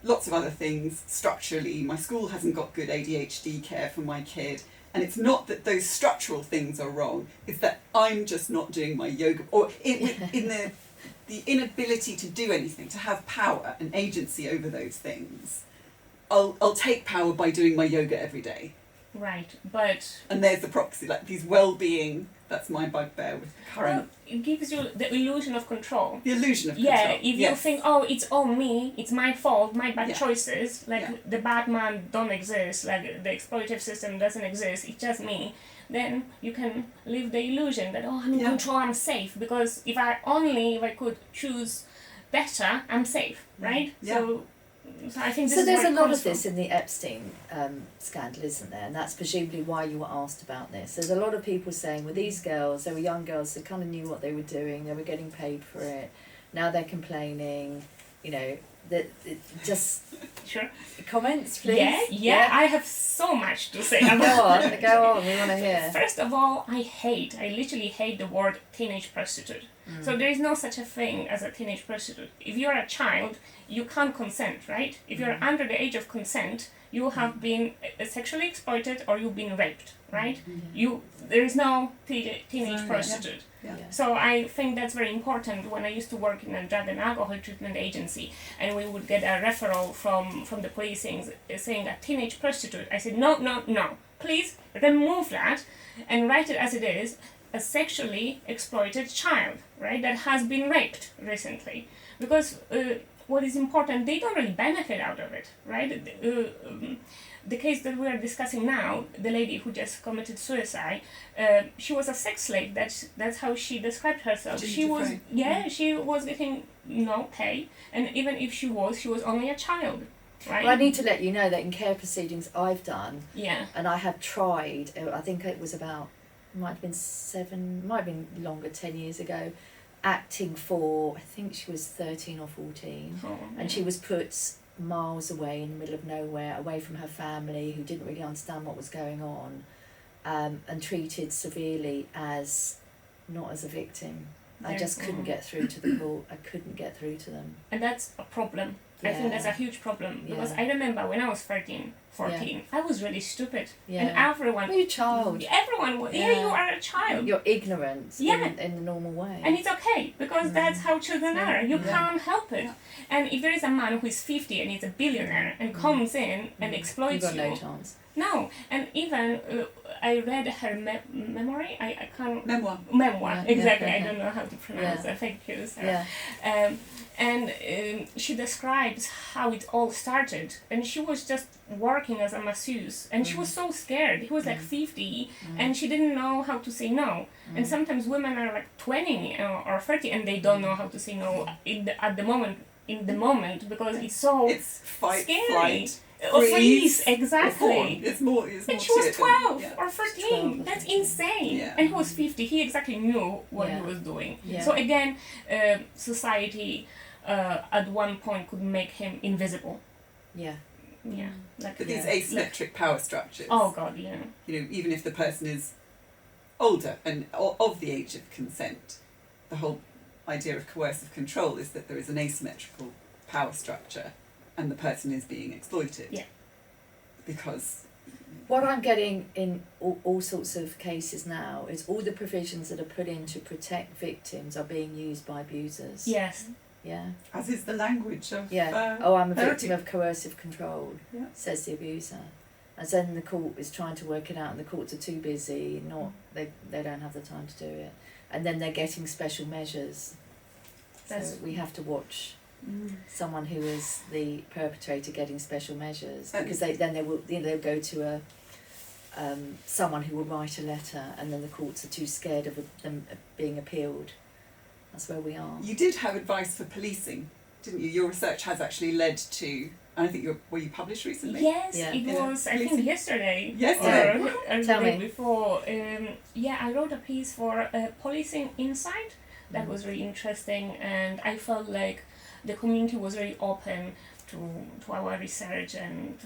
Lots of other things structurally. My school hasn't got good ADHD care for my kid. And it's not that those structural things are wrong. It's that I'm just not doing my yoga, or in the inability to do anything, to have power and agency over those things. I'll take power by doing my yoga every day. Right, but... And there's the proxy, like these well-being, that's my bugbear with the current... Well, it gives you the illusion of control. The illusion of control. Yeah, if you think, oh, it's all me, it's my fault, my bad Yeah. choices, like Yeah. the bad man don't exist, like the exploitative system doesn't exist, it's just me, then you can live the illusion that, oh, I'm in Yeah. control, I'm safe, because if I could choose better, I'm safe, right? Yeah. So I think this So is there's where a it lot comes of this from. in the Epstein scandal, isn't there? And that's presumably why you were asked about this. There's a lot of people saying, well, these girls, they were young girls, they kind of knew what they were doing, they were getting paid for it. Now they're complaining, you know, that it just... Sure. Comments, please? Yeah, I have so much to say Go about on, go on, we want to hear. First of all, I literally hate the word teenage prostitute. So there is no such a thing as a teenage prostitute. If you're a child, you can't consent, right? If you're under the age of consent, you have been sexually exploited or you've been raped, right? There is no teenage prostitute. Yeah. So I think that's very important. When I used to work in a drug and alcohol treatment agency, and we would get a referral from the police saying a teenage prostitute, I said, no, please remove that and write it as it is, a sexually exploited child, right, that has been raped recently. Because what is important, they don't really benefit out of it, right? The case that we are discussing now, the lady who just committed suicide, she was a sex slave. That's how she described herself. She was getting no pay, and even if she was only a child, right? Well, I need to let you know that in care proceedings I've done, Yeah. and I have tried, I think it was about, might have been longer, 10 years ago, acting for, I think she was 13 or 14, and she was put miles away in the middle of nowhere, away from her family, who didn't really understand what was going on, and treated severely not as a victim. I just couldn't get through to the court. I couldn't get through to them. And that's a problem. I think that's a huge problem, because I remember when I was 13, 14, I was really stupid. And everyone... You're a child. Everyone was... Yeah, you are a child. You're ignorant in the normal way. And it's okay, because that's how children are. You can't help it. And if there is a man who is 50 and is a billionaire and comes in and exploits You've got you... no chance. No, and even I read her memory. I can't... Memoir. Memoir, exactly. Yeah. I don't know how to pronounce that. Thank you, Sarah. Yeah. And she describes how it all started. And she was just working as a masseuse. And she was so scared. He was like 50 and she didn't know how to say no. And sometimes women are like 20 or 30 and they don't know how to say no in the moment because it's so fight, scary. flight, freeze, exactly. It's more And she was 12 than, or 13. 12 or That's 13. insane. Yeah. And he was 50. He exactly knew what he was doing. So again, society at one point could make him invisible. Yeah. Yeah. Like, But these asymmetric power structures. Oh God, yeah. You know, even if the person is older and of the age of consent, the whole idea of coercive control is that there is an asymmetrical power structure and the person is being exploited. Yeah. Because... What I'm getting in all sorts of cases now is all the provisions that are put in to protect victims are being used by abusers. Yes. Yeah. As is the language of... I'm a therapy. victim of coercive control, says the abuser. And then the court is trying to work it out and the courts are too busy, they don't have the time to do it. And then they're getting special measures. So we have to watch someone who is the perpetrator getting special measures, because they'll go to someone who will write a letter, and then the courts are too scared of them being appealed. That's where we are. You did have advice for policing, didn't you? Your research has actually led to, and I think were you published recently? Yes, Yeah. it was, I think, yesterday. Yesterday. Or Tell the day me. before. I wrote a piece for Policing Insight that was really interesting, and I felt like the community was very open to our research, and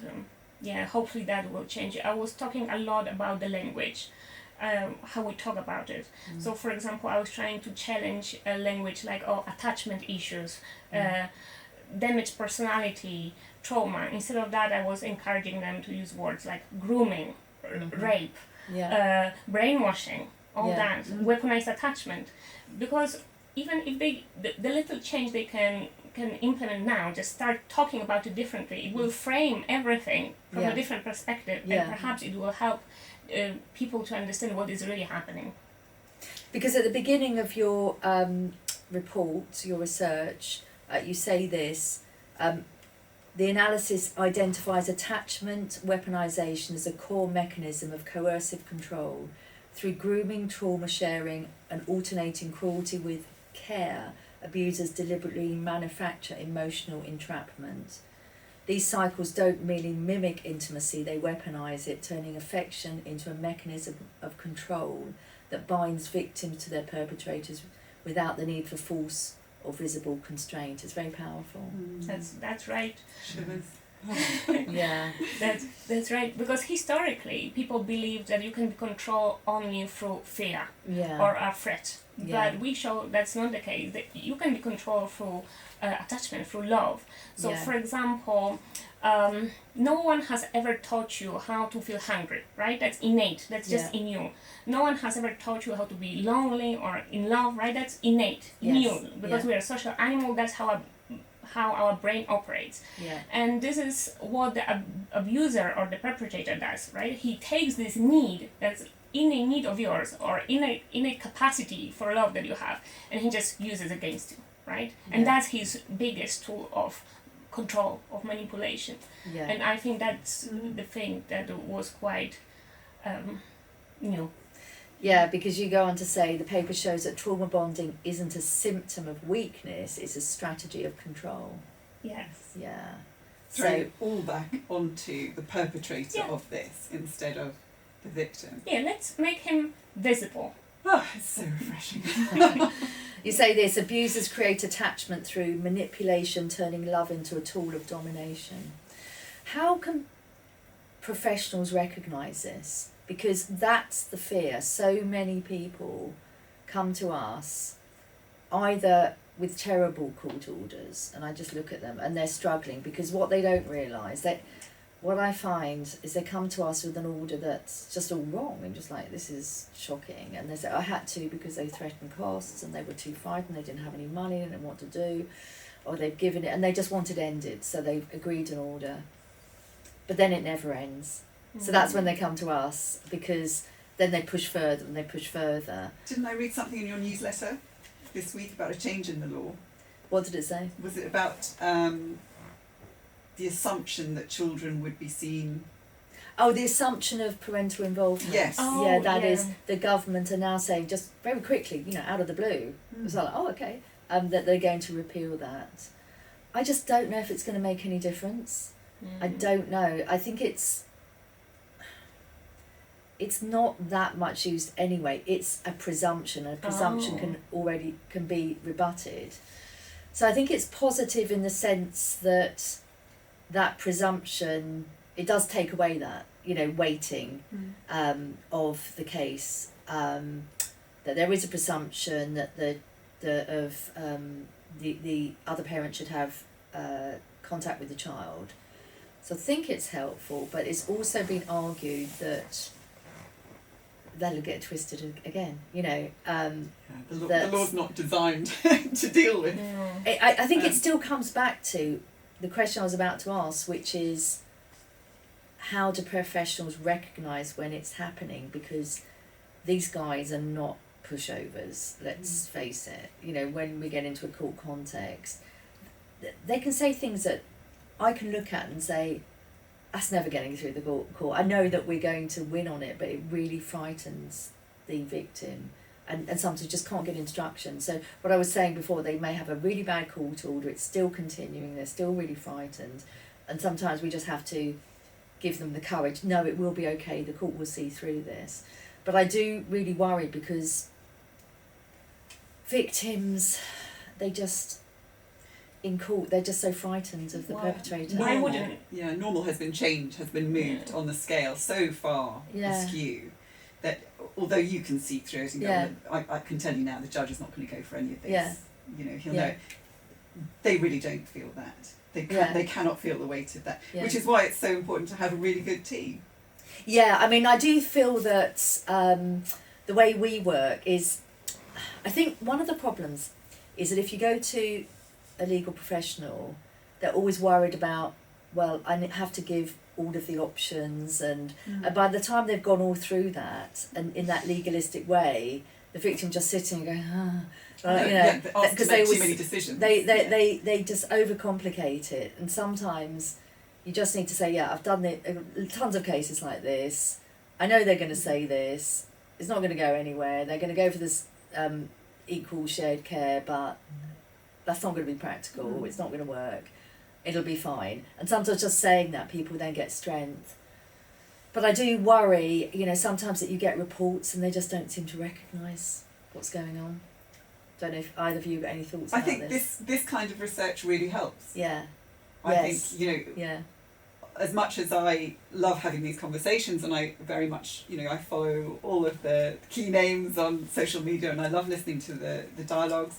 hopefully that will change. I was talking a lot about the language, how we talk about it. So, for example, I was trying to challenge a language like attachment issues, damaged personality, trauma. Instead of that, I was encouraging them to use words like grooming, rape, brainwashing, all that, weaponized attachment, because even if the little change they can can implement now, just start talking about it differently, it will frame everything from a different perspective, and perhaps it will help people to understand what is really happening. Because at the beginning of your report, your research, you say this, the analysis identifies attachment weaponization as a core mechanism of coercive control through grooming, trauma sharing, and alternating cruelty with care. Abusers deliberately manufacture emotional entrapment. These cycles don't merely mimic intimacy, they weaponize it, turning affection into a mechanism of control that binds victims to their perpetrators without the need for force or visible constraint. It's very powerful. That's right. Yeah. That's right, because historically people believed that you can be controlled only through fear or a threat, but we show that's not the case, that you can be controlled through attachment, through love. So for example, no one has ever taught you how to feel hungry, right? That's innate, that's just in you. No one has ever taught you how to be lonely or in love, right? That's innate in you, because we are a social animal. That's how our brain operates. And this is what the abuser or the perpetrator does, right? He takes this need, that's innate need of yours, or innate capacity for love that you have, and he just uses against you, right? And that's his biggest tool of control, of manipulation. And I think that's the thing that was quite Yeah, because you go on to say the paper shows that trauma bonding isn't a symptom of weakness, it's a strategy of control. Yes. Yeah. Throw it all back onto the perpetrator of this instead of the victim. Yeah, let's make him visible. Oh, it's so refreshing. You say this, abusers create attachment through manipulation, turning love into a tool of domination. How can professionals recognise this? Because that's the fear. So many people come to us either with terrible court orders, and I just look at them and they're struggling, because what they don't realise, what I find is they come to us with an order that's just all wrong, and just like, this is shocking, and they say, I had to because they threatened costs and they were too frightened, they didn't have any money, they didn't know what to do, or they've given it and they just want it ended, so they've agreed an order, but then it never ends. So that's when they come to us, because then they push further and they push further. Didn't I read something in your newsletter this week about a change in the law? What did it say? Was it about the assumption that children would be seen? Oh, the assumption of parental involvement. Yes. Oh, that is, the government are now saying, just very quickly, out of the blue, it's like, oh, okay, that they're going to repeal that. I just don't know if it's going to make any difference. I don't know. I think it's not that much used anyway. It's a presumption, and a presumption can be rebutted. So I think it's positive in the sense that presumption, it does take away that, weighting of the case, that there is a presumption that the other parent should have contact with the child. So I think it's helpful, but it's also been argued that that'll get twisted again, the law's not designed to deal with. I think it still comes back to the question I was about to ask, which is, how do professionals recognise when it's happening? Because these guys are not pushovers, let's face it. When we get into a court context, they can say things that I can look at and say, that's never getting through the court. I know that we're going to win on it, but it really frightens the victim. And sometimes just can't get instructions. So what I was saying before, they may have a really bad court order, it's still continuing, they're still really frightened. And sometimes we just have to give them the courage, no, it will be okay, the court will see through this. But I do really worry, because victims, in court, they're just so frightened of the perpetrator. Normal has been changed, has been moved on the scale so far askew that although you can see through it and go, I can tell you now, the judge is not going to go for any of this. He'll know. They really don't feel that. They cannot feel the weight of that, which is why it's so important to have a really good team. Yeah, I mean, I do feel that the way we work is, I think one of the problems is that if you go to a legal professional, they're always worried about, well, I have to give all of the options, and by the time they've gone all through that, and in that legalistic way, the victim just sitting and going, because they always too many decisions. They just overcomplicate it, and sometimes you just need to say, I've done tons of cases like this. I know they're going to say this. It's not going to go anywhere. They're going to go for this equal shared care, but that's not going to be practical. It's not going to work. It'll be fine. And sometimes just saying that, people then get strength. But I do worry, sometimes that you get reports and they just don't seem to recognise what's going on. Don't know if either of you got any thoughts about this. I think this kind of research really helps. Yeah. I think, as much as I love having these conversations, and I very much, I follow all of the key names on social media, and I love listening to the dialogues,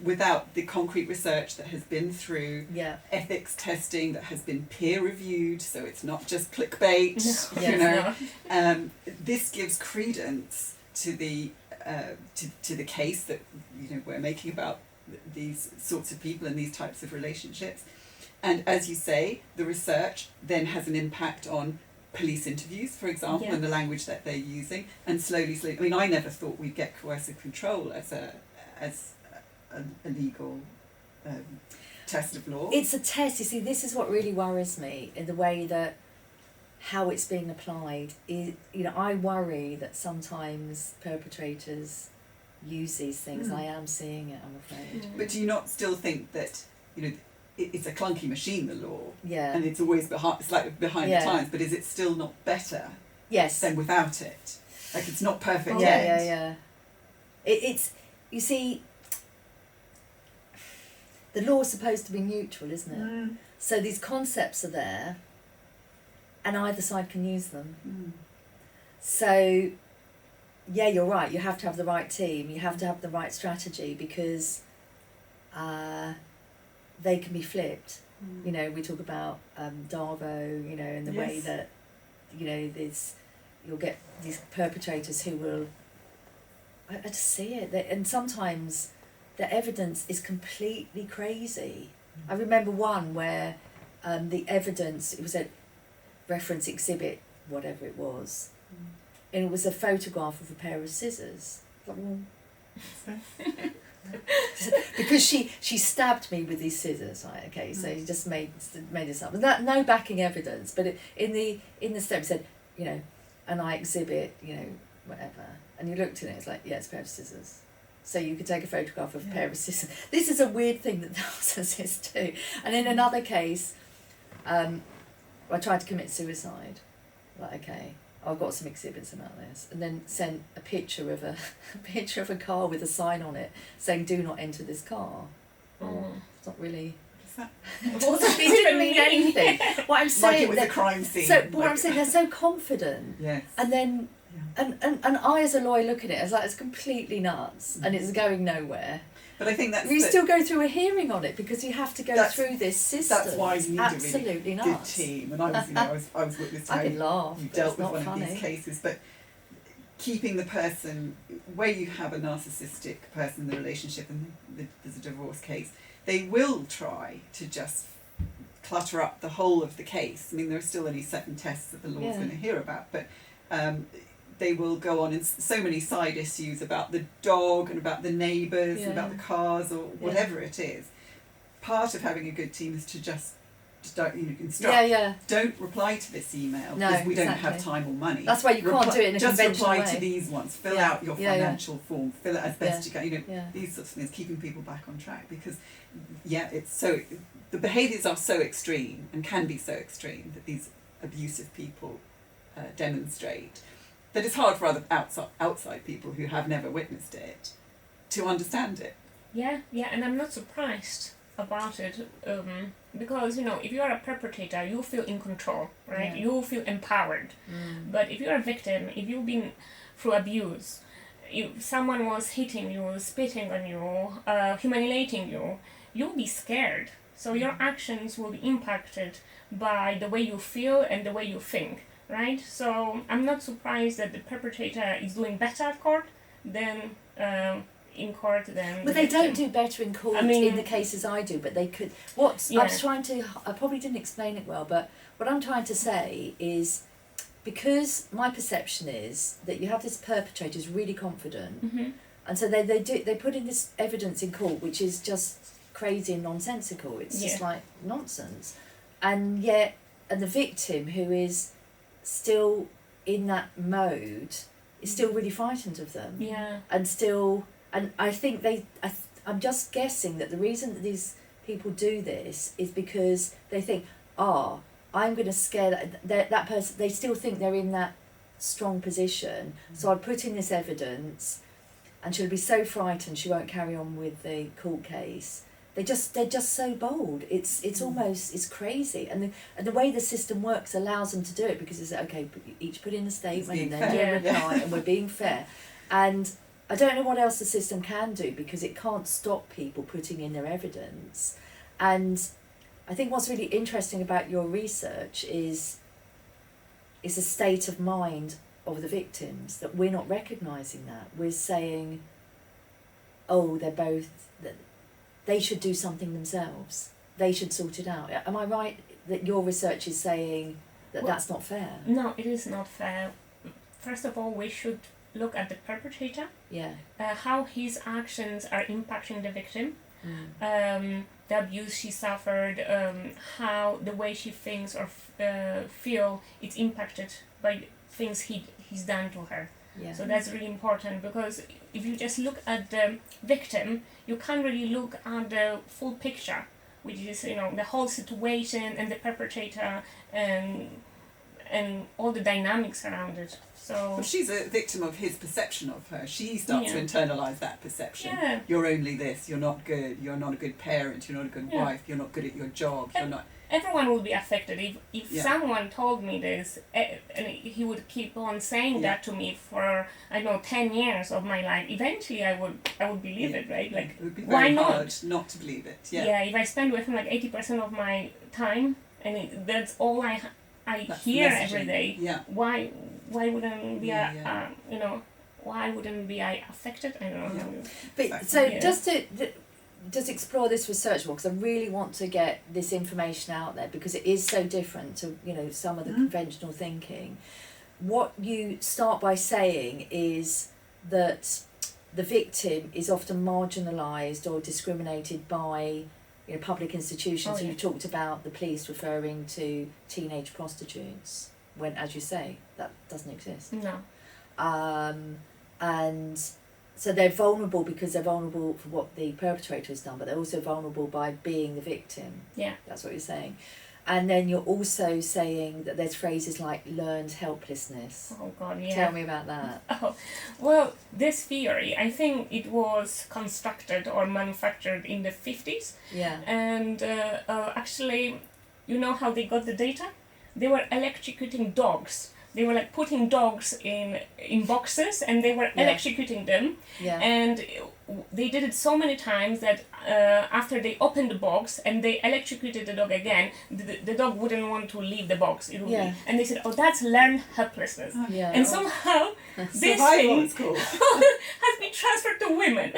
without the concrete research that has been through ethics testing, that has been peer reviewed, so it's not just clickbait, this gives credence to the case that we're making about these sorts of people and these types of relationships. And as you say, the research then has an impact on police interviews, for example, and the language that they're using. And slowly, I mean, I never thought we'd get coercive control as a legal test of law. It's a test. You see, this is what really worries me in the way that how it's being applied. I worry that sometimes perpetrators use these things. I am seeing it, I'm afraid. But do you not still think that, it's a clunky machine, the law, and it's always behind the times, but is it still not better than without it? Like, it's not perfect yet. It's, you see, the law is supposed to be neutral, isn't it? So these concepts are there and either side can use them. So you're right, you have to have the right team, you have to have the right strategy, because they can be flipped. We talk about Darvo, and the way that, you'll get these perpetrators who will, I just see it, and sometimes the evidence is completely crazy. I remember one where the evidence, it was a reference exhibit, whatever it was, and it was a photograph of a pair of scissors. Because she stabbed me with these scissors, right? Okay, so he just made this up. No backing evidence, but in the step said, and I exhibit, whatever. And you looked at it, it's like, it's a pair of scissors. So you could take a photograph of a pair of scissors. This is a weird thing that narcissists do. And in another case, I tried to commit suicide. Like, okay, I've got some exhibits about this, and then sent a picture of a car with a sign on it saying "Do not enter this car." It's not really. It didn't mean anything. What I'm saying, like it was a crime scene. So what I'm saying, they're so confident. Yes. And then, and I as a lawyer look at it as like it's completely nuts, and it's going nowhere. But I think you still go through a hearing on it because you have to go through this system. That's why you need a really good team. And I was witness to how you dealt with one of these cases. But keeping the person, where you have a narcissistic person in the relationship and there's a divorce case, they will try to just clutter up the whole of the case. I mean, there are still only 7 tests that the law's going to hear about, but they will go on in so many side issues about the dog and about the neighbours and about the cars or whatever it is. Part of having a good team is to just don't instruct. Don't reply to this email because we don't have time or money. That's why you can't do it in a conventional way. Just reply to these ones. Fill out your financial form. Fill it as best you can. These sorts of things, keeping people back on track, because it's so, the behaviours are so extreme and can be so extreme that these abusive people demonstrate, that it's hard for other outside people who have never witnessed it to understand it. Yeah, and I'm not surprised about it, because if you are a perpetrator, you feel in control, right? You feel empowered. But if you're a victim, if you've been through abuse, if someone was hitting you, spitting on you, humiliating you, you'll be scared. So your actions will be impacted by the way you feel and the way you think. Right, so I'm not surprised that the perpetrator is doing better at court than in court than. But they don't do better in court in the cases I do, but they could. I probably didn't explain it well, but what I'm trying to say is, because my perception is that you have this perpetrator who's really confident, Mm-hmm. and so they put in this evidence in court which is just crazy and nonsensical. It's just like nonsense, and the victim, who is still in that mode, is still really frightened of them. Yeah. And I think I'm just guessing that the reason that these people do this is because they think, I'm going to scare that person. They still think they're in that strong position. So I'd put in this evidence, and she'll be so frightened she won't carry on with the court case. They're just so bold. It's almost, it's crazy. And the way the system works allows them to do it, because it's okay, each put in a statement and then do a reply, and we're being fair. And I don't know what else the system can do, because it can't stop people putting in their evidence. And I think what's really interesting about your research is a state of mind of the victims, that we're not recognising that. We're saying, they should do something themselves. They should sort it out. Am I right that your research is saying that that's not fair? No, it is not fair. First of all, we should look at the perpetrator. Yeah. How his actions are impacting the victim. Mm. The abuse she suffered, how the way she thinks or feel it's impacted by things he's done to her. Yeah. So that's really important, because if you just look at the victim, you can't really look at the full picture, which is, the whole situation and the perpetrator and all the dynamics around it. So Well, she's a victim of his perception of her. She starts to internalise that perception. Yeah. You're only this, you're not good, you're not a good parent, you're not a good wife, you're not good at your job, you're not... Everyone will be affected. If someone told me this, and he would keep on saying that to me for 10 years of my life, eventually I would believe it, right? Like, it would be why very not? hard not to believe it. Yeah. Yeah, if I spend with him 80% of my time, and that's all I That's hear messaging. every day. Yeah. Why wouldn't be why wouldn't be I affected? I don't know. But so just to just explore this research more, because I really want to get this information out there, because it is so different to some of the conventional thinking. What you start by saying is that the victim is often marginalised or discriminated by public institutions. So you talked about the police referring to teenage prostitutes, when, as you say, that doesn't exist. No. And so they're vulnerable because they're vulnerable for what the perpetrator has done, but they're also vulnerable by being the victim. Yeah. That's what you're saying. And then you're also saying that there's phrases like learned helplessness. Oh God, yeah. Tell me about that. Oh, well, this theory, I think it was constructed or manufactured in the 50s. Yeah. And actually, you know how they got the data? They were electrocuting dogs. They were like putting dogs in boxes, and they were electrocuting them. Yeah. And they did it so many times that after they opened the box and they electrocuted the dog again, the dog wouldn't want to leave the box. And they said, that's learned helplessness. Yeah. And somehow this Survival, thing it's called. has been transferred to women.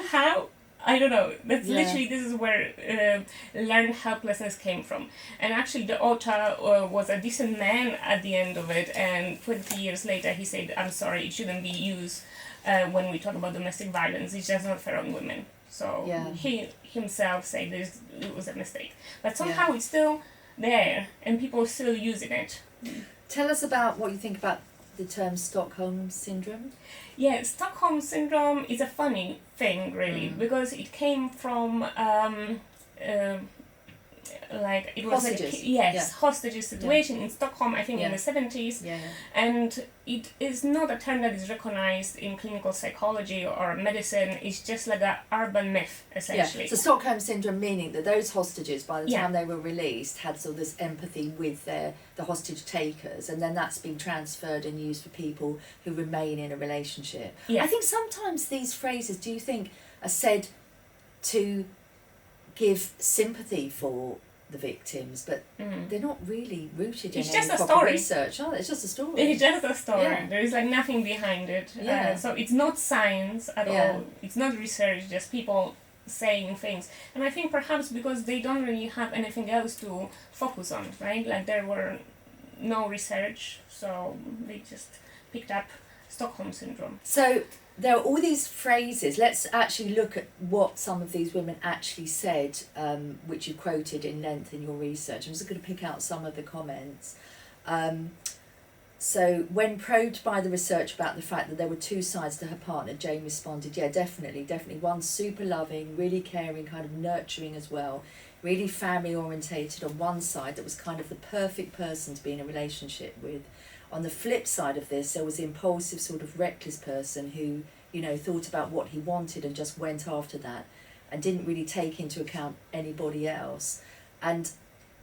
How? I don't know. That's literally, this is where learned helplessness came from. And actually the author was a decent man at the end of it, and 20 years later he said, I'm sorry, it shouldn't be used when we talk about domestic violence. It's just not fair on women. So he himself said it was a mistake. But somehow it's still there, and people are still using it. Tell us about what you think about the term Stockholm Syndrome. Yeah, Stockholm Syndrome is a funny thing, really, because it came from it was hostages. Hostage situation in Stockholm, I think in the 70s, and it is not a term that is recognized in clinical psychology or medicine. It's just like an urban myth, essentially. So Stockholm Syndrome, meaning that those hostages, by the time they were released, had sort of this empathy with the hostage takers, and then that's been transferred and used for people who remain in a relationship. I think sometimes these phrases, do you think, are said to give sympathy for the victims, but they're not really rooted It's in just any a proper story. research, are they? It's just a story. It's just a story. Yeah. There is like nothing behind it. Yeah. So it's not science at Yeah. all. It's not research, just people saying things. And I think perhaps because they don't really have anything else to focus on, right? Like there were no research, so they just picked up Stockholm Syndrome. So there are all these phrases. Let's actually look at what some of these women actually said, which you quoted in length in your research. I'm just going to pick out some of the comments. So when probed by the research about the fact that there were two sides to her partner, Jane responded, yeah, definitely. One super loving, really caring, kind of nurturing as well, really family orientated on one side, that was kind of the perfect person to be in a relationship with. On the flip side of this, there was the impulsive, sort of reckless person who, you know, thought about what he wanted and just went after that and didn't really take into account anybody else. And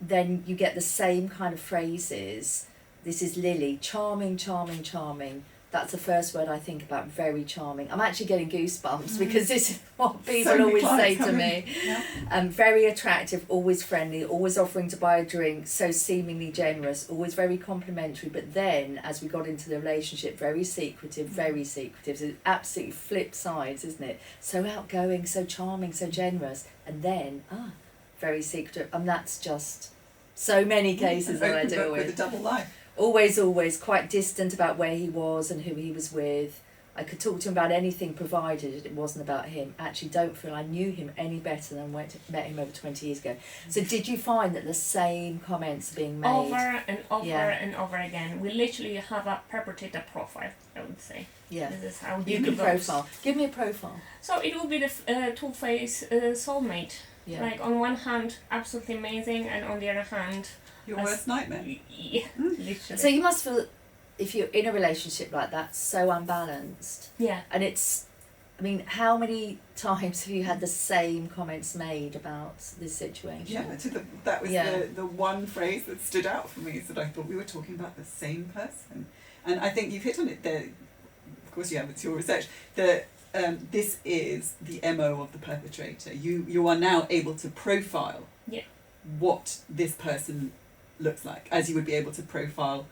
then you get the same kind of phrases. This is Lily, charming, charming, charming. That's the first word I think about, very charming. I'm actually getting goosebumps because this is what people So always say to coming. me. Yeah. Very attractive, always friendly, always offering to buy a drink, so seemingly generous, always very complimentary. But then, as we got into the relationship, very secretive, very secretive. So absolutely flip sides, isn't it? So outgoing, so charming, so generous. And then, very secretive. And that's just so many cases that I Open deal book with with. a double life. Always quite distant about where he was and who he was with. I could talk to him about anything provided it wasn't about him. Actually, don't feel I knew him any better than met him over 20 years ago. So did you find that the same comments are being made? Over and over Yeah. and over again. We literally have a perpetrator profile, I would say. Yeah. This is how You deep can it goes. profile. Give me a profile. So it will be the two-face soulmate. Yeah. Like on one hand, absolutely amazing, and on the other hand, Your as- worst nightmare. yeah, literally. So you must feel, if you're in a relationship like that, so unbalanced. yeah. And it's, I mean, how many times have you had the same comments made about this situation? Yeah, that was Yeah. the one phrase that stood out for me, is that I thought we were talking about the same person. And I think you've hit on it there. Of course you have, it's your research. This is the MO of the perpetrator. You are now able to profile Yeah. what this person looks like, as you would be able to profile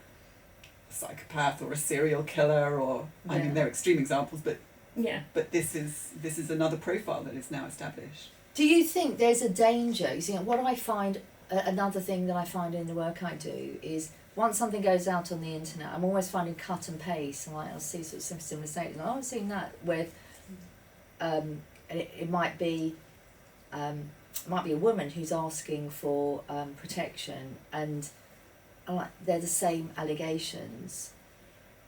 a psychopath or a serial killer, or I Yeah. mean they're extreme examples, but Yeah. this is another profile that is now established. Do you think there's a danger? You see, what I find, another thing that I find in the work I do is, once something goes out on the internet, I'm always finding cut and paste, and like I'll see sort of some similar statements. Like, I've seen that with, and it might be a woman who's asking for protection, and like they're the same allegations.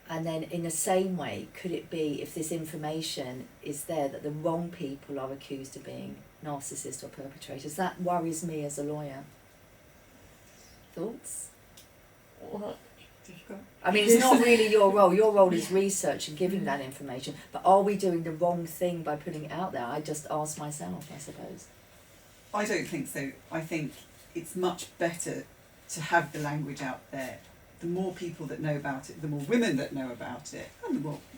And then in the same way, could it be, if this information is there, that the wrong people are accused of being narcissists or perpetrators? That worries me as a lawyer. Thoughts? Well, Difficult. I mean, it's not really your role. Your role is research and giving that information. But are we doing the wrong thing by putting it out there? I just ask myself, I suppose. I don't think so. I think it's much better to have the language out there. The more people that know about it, the more women that know about it,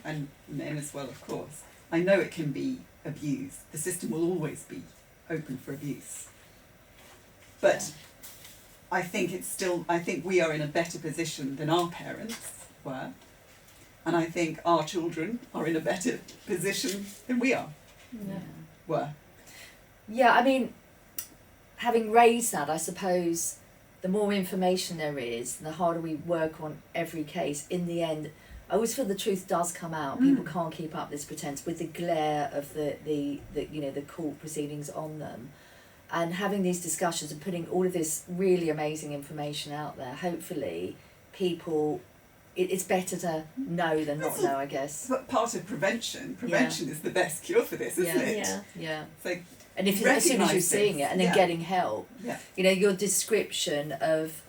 and men as well, of course. I know it can be abused. The system will always be open for abuse. But I think we are in a better position than our parents were. And I think our children are in a better position than we were. Yeah, I mean, having raised that, I suppose the more information there is, the harder we work on every case. In the end, I always feel the truth does come out. People can't keep up this pretense with the glare of the court proceedings on them. And having these discussions and putting all of this really amazing information out there, hopefully people, it's better to know than not know, I guess. But part of prevention is the best cure for this, isn't it? Yeah. So And if as soon as you're seeing it and then getting help, your description of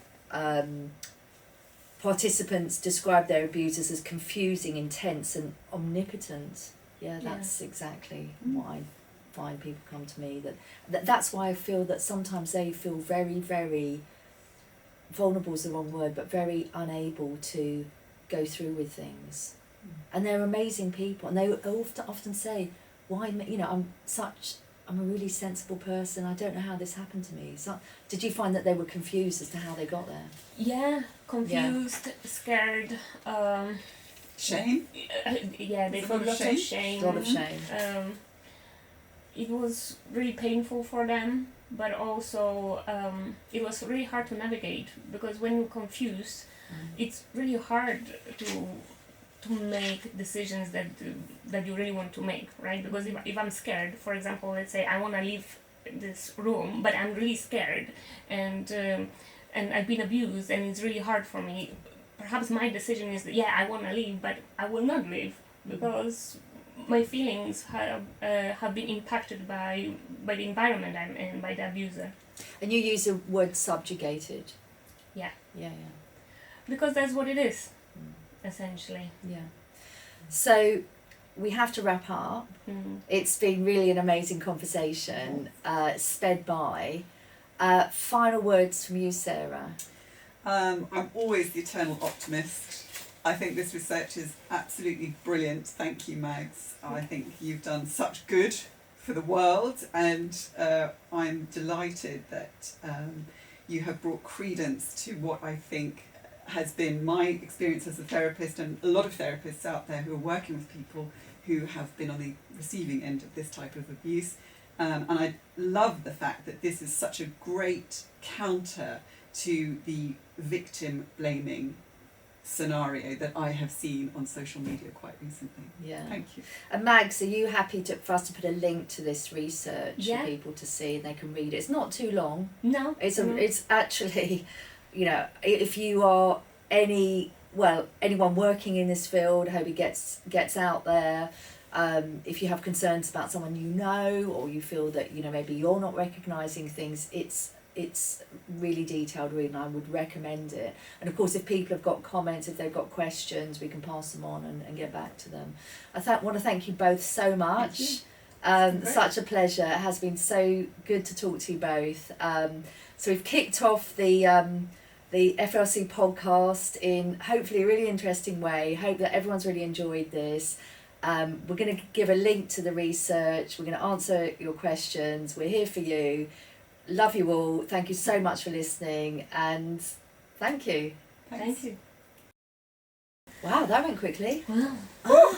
participants describe their abusers as confusing, intense, and omnipotent. That's exactly what I find people come to me. That's why I feel that sometimes they feel very, very vulnerable is the wrong word, but very unable to go through with things. And they're amazing people, and they often say, "Why me? I'm such I'm a really sensible person. I don't know how this happened to me. So, did you find that they were confused as to how they got there? Yeah, confused, scared. Shame? Yeah, they Is it felt a lot of lots of shame. A lot of shame. It was really painful for them, but also it was really hard to navigate, because when you're confused, it's really hard to make decisions that you really want to make, right? Because if I'm scared, for example, let's say I want to leave this room, but I'm really scared, and I've been abused, and it's really hard for me. Perhaps my decision is that, yeah, I want to leave, but I will not leave, because my feelings have been impacted by the environment I'm in, by the abuser. And you use the word subjugated. Yeah. Yeah. Because that's what it is, essentially. Yeah. So we have to wrap up. It's been really an amazing conversation. Sped by. Final words from you, Sarah. I'm always the eternal optimist. I think this research is absolutely brilliant. Thank you, Mags. I think you've done such good for the world, and I'm delighted that you have brought credence to what I think has been my experience as a therapist, and a lot of therapists out there who are working with people who have been on the receiving end of this type of abuse. And I love the fact that this is such a great counter to the victim blaming scenario that I have seen on social media quite recently. Yeah. Thank you. And Mags, are you happy for us to put a link to this research for Yeah. people to see and they can read it? It's not too long. No. It's actually, you know, if you are anyone working in this field, I hope it gets out there. If you have concerns about someone you know, or you feel that, you know, maybe you're not recognising things, it's really detailed reading. I would recommend it. And of course, if people have got comments, if they've got questions, we can pass them on and get back to them. I want to thank you both so much. Such a pleasure. It has been so good to talk to you both. So we've kicked off the FLC podcast in hopefully a really interesting way. Hope that everyone's really enjoyed this. We're going to give a link to the research. We're going to answer your questions. We're here for you. Love you all. Thank you so much for listening, and thank you. Thank you. Wow, that went quickly. Wow.